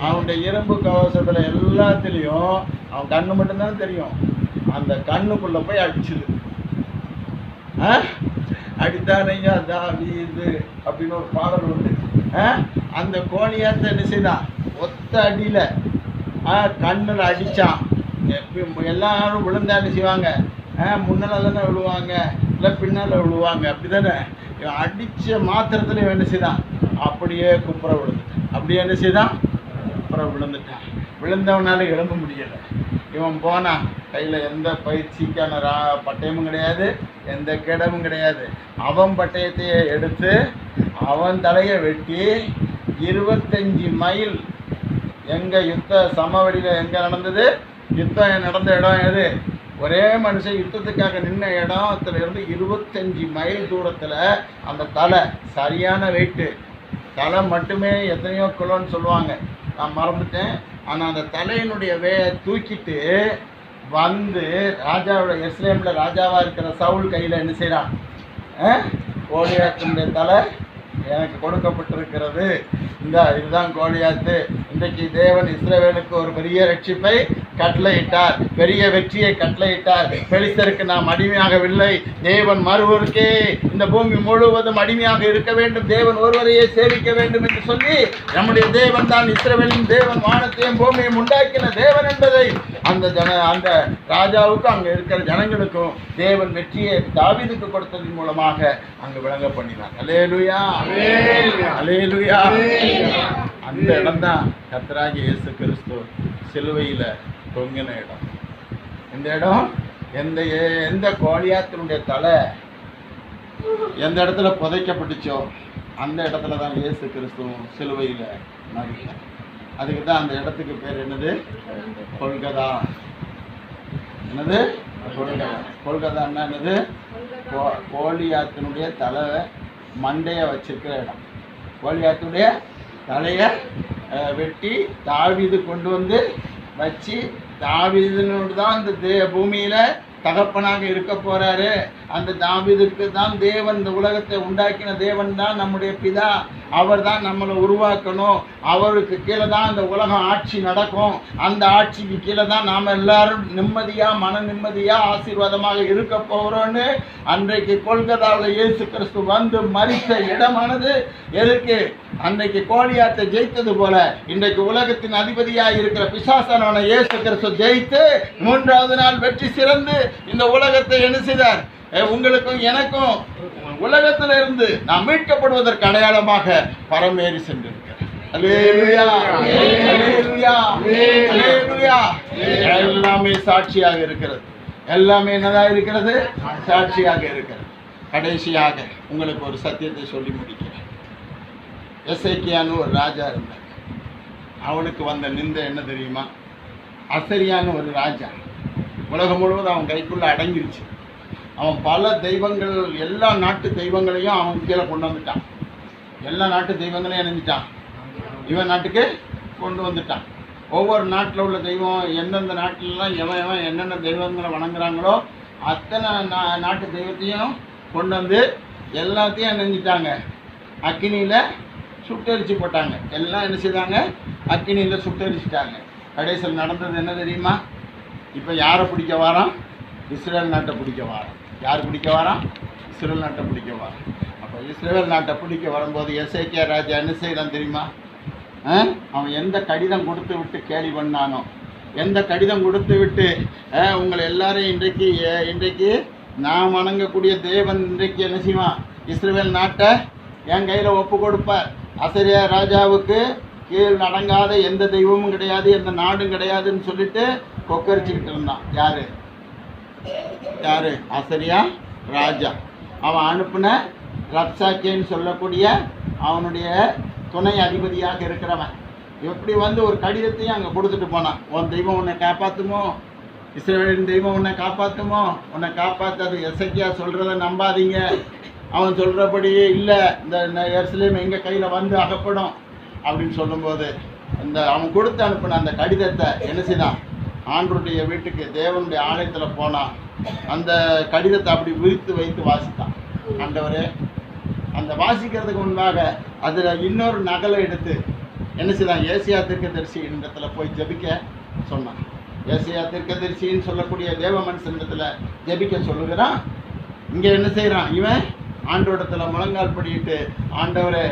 அவனுடைய இரும்பு கவசத்தில் எல்லாத்துலேயும் அவன் கண்ணு மட்டும்தான் தெரியும். அந்த கண்ணுக்குள்ளே போய் அடிச்சுது. அடித்தானையா தாவீது அப்படின்னு ஒரு பாடல் உண்டு. அந்த கோலியாத்தை என்ன செய்தான்? ஒத்த அடியில் கண்ணில் அடித்தான். எல்லாரும் விழுந்தா என்ன செய்வாங்க? முன்னால் தானே விழுவாங்க, இல்லை பின்னால் விழுவாங்க, அப்படி தானே? இவன் அடித்த மாத்திரத்தில் இவன் என்ன செய்தான்? அப்படியே குப்புற விழுந்துட்டான். அப்படியே என்ன செய்தான்? குப்புற விழுந்துட்டான். விழுந்தவனால எழும்ப முடியலை. இவன் போனான். கையில் எந்த பயிற்சிக்கான பட்டயமும் கிடையாது, எந்த கிடமும் கிடையாது. அவன் பட்டயத்தையே எடுத்து அவன் தலையை வெட்டி 25 மைல் எங்கே யுத்த சமவெளியில் எங்கே நடந்தது? யுத்தம் நடந்த இடம் எது? ஒரே மனுஷன் யுத்தத்துக்காக நின்ன இடத்துல இருந்து 25 மைல் தூரத்தில் அந்த தலை சரியான வெயிட்டு. தலை மட்டுமே எத்தனையோ கிலோன்னு சொல்லுவாங்க, நான் மறந்துட்டேன். ஆனால் அந்த தலையினுடைய தூக்கிட்டு வந்து ராஜாவோட எருசலேமில் ராஜாவாக இருக்கிற சவுல் கையில் என்ன செய்கிறான்? கோலியாத்தினுடைய தலை எனக்கு கொடுக்கப்பட்டிருக்கிறது. இதுதான் கோலியாத்து. இன்றைக்கு தேவன் இஸ்ரவேலுக்கு ஒரு பெரிய ரட்சிப்பை கட்டளையிட்டார், பெரிய வெற்றியை கட்டளையிட்டார். பெலிஸ்தருக்கு நாம் அடிமையாகவில்லை. தேவன் மறுவருக்கே இந்த பூமி முழுவதும் அடிமையாக இருக்க வேண்டும், தேவன் ஒருவரையே சேவிக்க வேண்டும் என்று சொல்லி நம்முடைய தேவன் தான் இஸ்ரவேலின் தேவன், வானத்தையும் பூமியையும் உண்டாக்கின தேவன் என்பதை அந்த ராஜாவுக்கும் அங்கே இருக்கிற ஜனங்களுக்கும் தேவன் வெற்றியை தாவீதுக்கு கொடுத்ததன் மூலமாக அங்கு விளங்க பண்ணினார். அல்லேலூயா, அல்லேலூயா. அந்த இடம் தான் கர்த்தராகிய இயேசு கிறிஸ்து சிலுவையில் தொங்கின இடம். இந்த இடம் எந்த கோலியாத்தினுடைய தலை எந்த இடத்துல புதைக்கப்பட்டுச்சோ அந்த இடத்துல தான் இயேசு கிறிஸ்துவும் சிலுவையில் மரித்தார். அதுக்கு தான் அந்த இடத்துக்கு பேர் என்னது? கொல்கதா. என்னது? கொல்கதான்னா என்னது? கோலியாத்தினுடைய தலை மண்டையை வச்சிருக்கிற இடம். கோலியாத்துடைய தலையை வெட்டி தாவீது கொண்டு வந்து வச்சு, தாவீதுனோடு தான் இந்த பூமியில் தகப்பனாக இருக்க போகிறாரு. அந்த தாவீதுக்கு தான் தேவன் இந்த உலகத்தை உண்டாக்கின தேவன் தான் நம்முடைய பிதா. அவர் தான் நம்மளை உருவாக்கணும். அவருக்கு கீழே தான் இந்த உலகம் ஆட்சி நடக்கும். அந்த ஆட்சிக்கு கீழே தான் நாம் எல்லாரும் நிம்மதியாக, மன நிம்மதியாக, ஆசீர்வாதமாக இருக்க போகிறோன்னு அன்றைக்கு கொல்கத்தாவில் இயேசு கிறிஸ்து வந்து மரித்த இடமானது எதுக்கு? அன்றைக்கு கோலியாத்தை ஜெயித்தது போல இன்றைக்கு உலகத்தின் அதிபதியாக இருக்கிற பிசாசானவனை இயேசு கிறிஸ்து ஜெயித்து 3வது நாள் வெற்றி சிறந்து இந்த உலகத்தை என்ன செய்தார்? உங்களுக்கும் எனக்கும் உலகத்தில் இருந்து நாம் மீட்கப்படுவதற்கு அடையாளமாக பரமேறி சென்றிருக்கிறார். அல்லேலூயா, அல்லேலூயா, அல்லேலூயா. எல்லாமே சாட்சியாக இருக்கிறது. எல்லாமே என்னதாக இருக்கிறது? சாட்சியாக இருக்கிறது. கடைசியாக உங்களுக்கு ஒரு சத்தியத்தை சொல்லி முடிக்கிறேன். எசேக்கியான்னு ஒரு ராஜா இருந்தார். அவனுக்கு வந்த நிந்தை என்ன தெரியுமா? அசரியான்னு ஒரு ராஜா. உலகம் முழுவதும் அவன் கைக்குள்ளே அடங்கிருச்சு. அவன் பல தெய்வங்கள், எல்லா நாட்டு தெய்வங்களையும் அவன் கீழே கொண்டு வந்துட்டான். எல்லா நாட்டு தெய்வங்களையும் இணைஞ்சிட்டான். இவன் நாட்டுக்கு கொண்டு வந்துட்டான். ஒவ்வொரு நாட்டில் உள்ள தெய்வம் எந்தெந்த நாட்டிலலாம் எவன் என்னென்ன தெய்வங்களை வணங்குறாங்களோ அத்தனை நாட்டு தெய்வத்தையும் கொண்டு வந்து எல்லாத்தையும் இணைஞ்சிட்டாங்க. அக்கினியில் சுட்டரிச்சு போட்டாங்க. எல்லாம் என்ன செய்தாங்க? அக்கினியில் சுட்டரிச்சிட்டாங்க. கடைசியில் நடந்தது என்ன தெரியுமா? இப்போ யாரை பிடிக்க வாரான்? இஸ்ரேல் நாட்டை பிடிக்க வாரான். யார் பிடிக்க வாரான்? இஸ்ரேல் நாட்டை பிடிக்க வாரான். அப்போ இஸ்ரேல் நாட்டை பிடிக்க வரும்போது எசேக்கியா ராஜா என்ன செய்யறான் தெரியுமா? அவன் எந்த கடிதம் கொடுத்து விட்டு கேலி பண்ணானோ, எந்த கடிதம் கொடுத்து விட்டு உங்களை எல்லாரையும் இன்றைக்கு நான் வணங்கக்கூடிய தேவன் இன்றைக்கு என்ன செய்வான்? இஸ்ரேல் நாட்டை என் கையில் ஒப்பு கொடுப்பார். அசரியா ராஜாவுக்கு கீழ் அடங்காத எந்த தெய்வமும் கிடையாது, எந்த நாடும் கிடையாதுன்னு சொல்லிட்டு கொக்கரிச்சுக்கிட்டு இருந்தான். யாரு? அசரியா ராஜா. அவன் அனுப்பின ரப்சாக்கேன்னு சொல்லக்கூடிய அவனுடைய துணை அதிபதியாக இருக்கிறவன் எப்படி வந்து ஒரு கடிதத்தையும் அங்கே கொடுத்துட்டு போனான். உன் தெய்வம் உன்னை காப்பாற்றுமோ, இஸ்ரவேலின் தெய்வம் உன்னை காப்பாற்றுமோ, உன்னை காப்பாற்றாது. எசேக்கியா சொல்கிறத நம்பாதீங்க, அவன் சொல்கிறபடியே இல்லை, இந்த எருசலேம் எங்கள் கையில் வந்து அகப்படும் அப்படின்னு சொல்லும்போது அவன் கொடுத்து அனுப்பின அந்த கடிதத்தை என்ன செய்தான்? ஆண்டவருடைய வீட்டுக்கு தேவனுடைய ஆலயத்தில் போனான். அந்த கடிதத்தை அப்படி விரித்து வைத்து வாசித்தான். ஆண்டவரே, அந்த வாசிக்கிறதுக்கு முன்பாக அதில் இன்னொரு நகலை எடுத்து என்ன செய்தான்? ஏசியா தீர்க்கதரிசி இடத்துல போய் ஜெபிக்க சொன்னான். ஏசியா தீர்க்கதரிசின்னு சொல்லக்கூடிய தேவ மனுஷன் இடத்துல ஜெபிக்க சொல்லுகிறான். இங்கே என்ன செய்கிறான்? இவன் ஆண்டவரிடத்துல முழங்கால் படியிட்டு, ஆண்டவரே